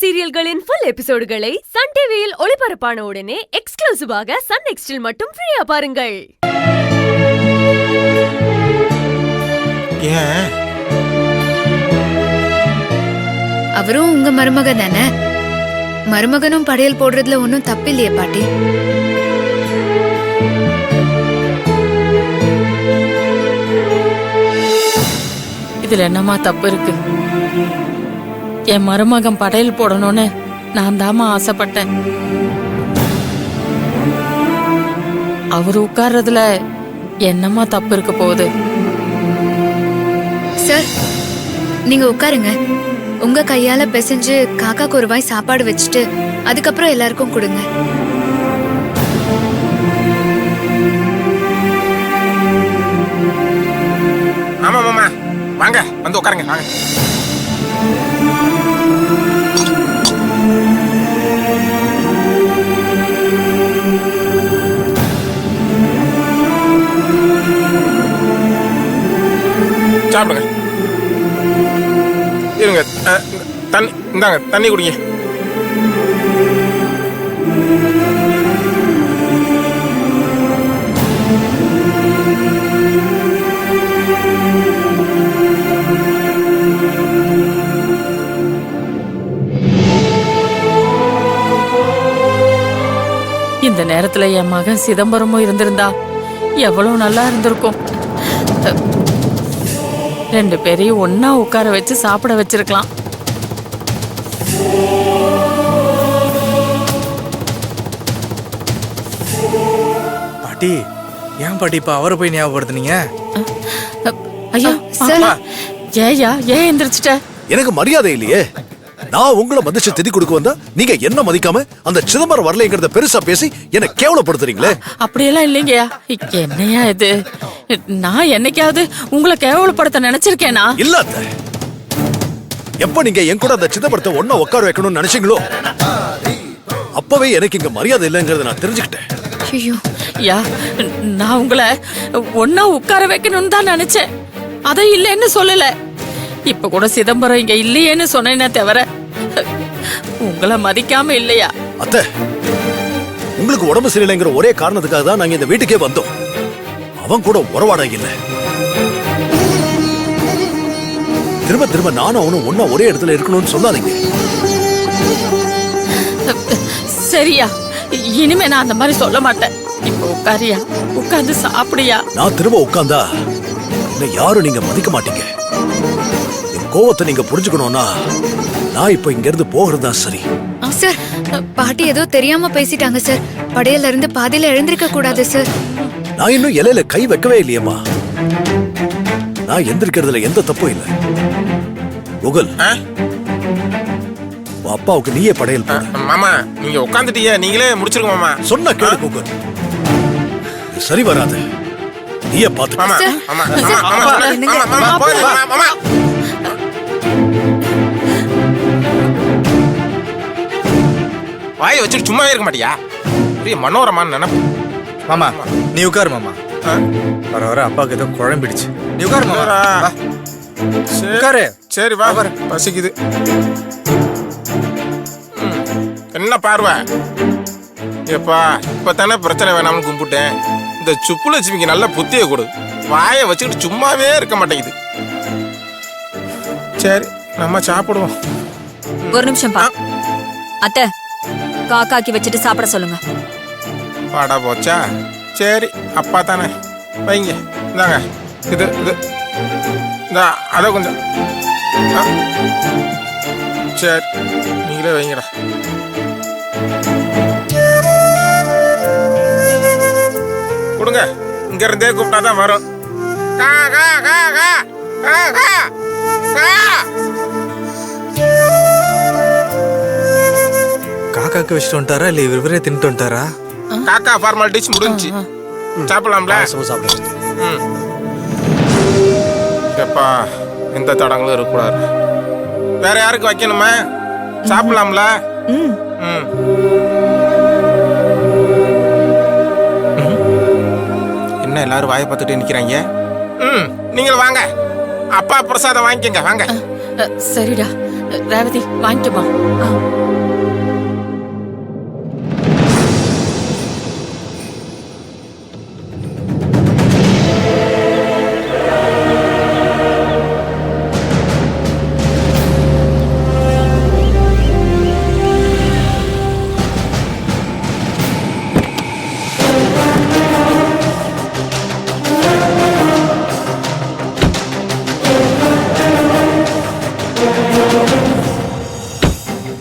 சீரியல்களின் full எபிசோடுகளை Sun டிவியில் ஒளிபரப்பான உடனே எக்ஸ்க்ளூசிவாக சன் நெக்ஸ்டில் மட்டும் ஃப்ரீயா பாருங்கள். அவரும் உங்க மருமக தானே. மருமகனும் படையல் போடுறதுல ஒன்னும் தப்பில்லையே பாட்டி. இதுல என்னமா தப்பு இருக்கு? என் மருமகன் படையல் போடணும்னு நான் தாமா ஆசைப்பட்டேன். அவரு உட்கார்றதுல என்னமா தப்பு இருக்க போகுது? சார், நீங்க உட்காருங்க. உங்க கையால பிசைஞ்சு காக்காக்கு ஒரு வாய் சாப்பாடு வச்சுட்டு அதுக்கப்புறம் எல்லாருக்கும் கொடுங்க. ஆமா மாமா, வாங்க வந்து உட்காருங்க. வாங்க. சாப்பிடுங்க. இருங்க, தண்ணி இந்தாங்க, தண்ணி குடிங்க. இந்த நேரத்துல என் மகன் சிதம்பரமும் இருந்திருந்தா எவ்வளவு நல்லா இருந்திருக்கும். ரெண்டு பேரையும் ஒன்னா உட்கார வச்சு சாப்பிட வச்சிருக்கலாம். பாட்டி, ஏன் பாட்டி இப்ப அவரை போய் ஞாபகப்படுத்துனீங்க? ஐயா ஏயா, ஏன் எந்திரிச்சிட்ட? எனக்கு மரியாதை இல்லையே. நான் உங்களை மதிச்சு திதி கொடுக்க வந்தா நீங்க என்ன மதிக்காம அந்த சிதம்பரம் வரலைங்கிறத பெருசா பேசி என்ன கேவலப்படுத்துறீங்களே. அப்படியெல்லாம் இல்லைங்கயா. என்னையா இது? நான் என்னைக்காவது உங்களை கேவலப்படுத்த நினைச்சிருக்கேனா? இல்ல அத்தை. எப்ப நீங்க என் கூட அந்த சிதம்பரத்தை ஒன்னா உட்கார வைக்கணும்னு நினைச்சீங்களோ அப்பவே எனக்கு இங்க மரியாதை இல்லைங்கிறத நான் தெரிஞ்சுக்கிட்டேன். ஐயோ யா, நான் உங்களை ஒன்னா உட்கார வைக்கணும்னு தான் நினைச்சேன். அதை இல்லைன்னு சொல்லல. இப்ப கூட சிதம்பரம் இங்க இல்லையேன்னு சொன்னேனே தவிர உங்களை மதிக்காம இல்லையா? அத்தை, உங்களுக்கு உடம்பு சரியில்லைங்கிற ஒரே காரணத்துக்காக தான் நாங்க இந்த வீட்டுக்கே வந்தோம். அவன் கூட உறவாட இல்ல. திரும்ப திரும்ப நானும் அவனும் ஒன்னா ஒரே இடத்துல இருக்கணும்னு சொல்லாதீங்க. சரியா, இனிமே நான் அந்த மாதிரி சொல்ல மாட்டேன். இப்ப உட்காரியா, உட்கார்ந்து சாப்பிடியா. நான் திரும்ப உட்கார்ந்தா என்ன யாரும் நீங்க மதிக்க மாட்டீங்க. என் கோவத்தை நீங்க புரிஞ்சுக்கணும்னா நான் இப்ப இங்க இருந்து போகிறது தான் சரி. சார், பாட்டி ஏதோ தெரியாம பேசிட்டாங்க சார். படையல்ல இருந்து பாதியில எழுந்திருக்க கூடாது சார். நான் இன்னும் இலையில கை வைக்கவே இல்லையம்மா. நான் எந்திரிக்கிறதுல எந்த தப்பும் இல்லை. குகல், அப்பாவுக்கு நீயே படையல் போடு. மாமா, நீங்க உட்காந்துட்டீங்க, நீங்களே முடிச்சிருங்க மாமா. சொன்ன கேளு குகல், சரி வராது. நீயே பாத்து. மாமா மாமா மாமா மாமா போயிடுங்க மாமா. வாயை வச்சுட்டு சும்மாவே இருக்க மாட்டியா? பெரிய மனோரமான நினைப்பு. மாமா, நீ உட்காரு மாமா. வர வர அப்பாவுக்கு ஏதோ குழம்பிடுச்சு. நீ உட்காரு மாமா. உட்காரு. சரி வா, பசிக்குது. என்ன பார்வை எப்பா, இப்பதானே பிரச்சனை வேணாம்னு கும்பிட்டேன். இந்த சுப்புலட்சுமிக்கு நல்ல புத்தியை கொடு. வாயை வச்சுக்கிட்டு சும்மாவே இருக்க மாட்டேங்குது. சரி, நம்ம சாப்பிடுவோம். ஒரு நிமிஷம் பா. அத்தை, காக்காக்கி வச்சுட்டு சாப்பிட சொல்லுங்க. பாடா போச்சா? சரி, அப்பா தானே, வைங்க. இந்தாங்க, இது இது இந்த அதை கொஞ்சம். சரி, நீங்களே வைங்கடா. கொடுங்க, இங்க இருந்தே கூப்பிட்டாதான் வரும். கா கா கா கா கா கா கா. காக்காக்கு வச்சுட்டு வந்துட்டாரா இல்ல இவரே தின்ட்டு வந்துட்டாரா? காக்கா ஃபார்மாலிட்டிஸ் முடிஞ்சு சாப்பிடலாம்ல? எப்பா, எந்த தடங்களும் இருக்கக்கூடாது. வேற யாருக்கு வைக்கணுமா? சாப்பிடலாம்ல? என்ன எல்லாரும் வாயை பார்த்துட்டு நிக்கிறாங்க? நீங்களும் வாங்க, அப்பா பிரசாதம் வாங்கிக்கங்க. வாங்க. சரிடா, ரேவதி வாங்கிக்கமா.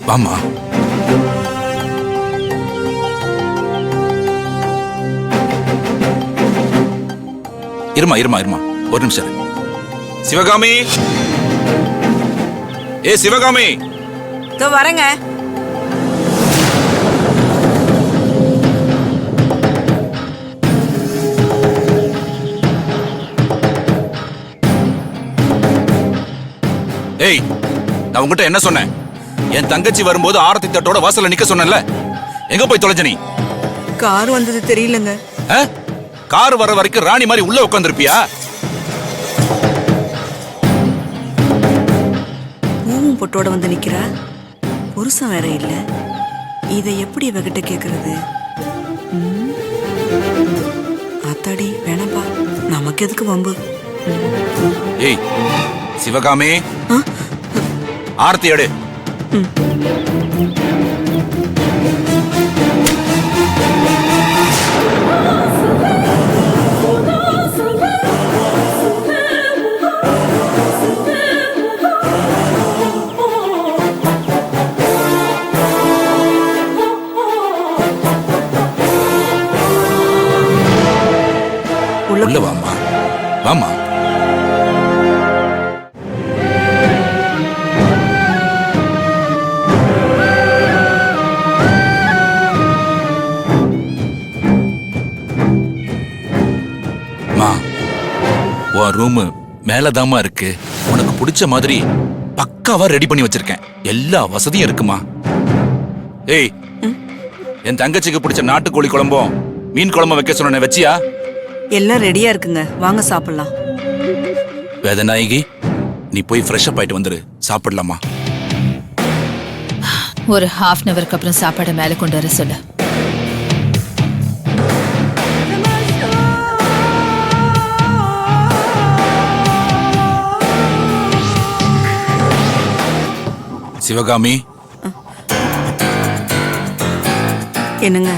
வாமா. இருமா இருமா இருமா ஒரு நிமிஷம். சிவகாமி, ஏ சிவகாமி. இதோ வரேங்க. ஏய், நான் உங்ககிட்ட என்ன சொன்னேன்? என் தங்கச்சி வரும்போது ஆரத்தி தட்டோட வாசல்ல நிக்க சொன்னேன்ல, எங்க போய் தொலைஞ்ச நீ? கார் வந்தது தெரியலங்க. கார் வர வரைக்கும் ராணி மாதிரி உள்ள உட்காந்துருப்பியா? பூவும் பொட்டோட வந்து நிக்கிறா. புருஷன் வேற இல்ல. இதை எப்படி இவகிட்ட கேக்குறது? அத்தாடி வேணாப்பா, நமக்கு எதுக்கு வம்பு? ஏய் சிவகாமி, ஆரத்தி எடு. உள்ள வாமா, வாமா. ரூம் மேலதாமா இருக்கு. உனக்கு பிடிச்ச மாதிரி பக்காவா ரெடி பண்ணி வச்சிருக்கேன். எல்லா வசதியும் இருக்குமா. ஏய், என் தங்கச்சிக்கு பிடிச்ச நாட்டுக்கோழி குழம்பும் மீன் குழம்பும் வைக்க சொன்ன வச்சியா? எல்லாம் ரெடியா இருக்குங்க, வாங்க சாப்பிடலாம். வேதநாயகி, நீ போய் ஃப்ரெஷ் அப் ஆயிட்டு வந்துரு, சாப்பிடலாமா? ஒரு ஹாஃப் அன் அவருக்கு அப்புறம் சாப்பாடை மேல கொண்டு வர சொல்லு. சிவகாமி, என்னங்க?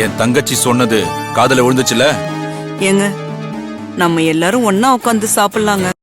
என் தங்கச்சி சொன்னது காதுல விழுந்துச்சுல? ஏங்க, நம்ம எல்லாரும் ஒன்னா உட்காந்து சாப்பிடலாங்க.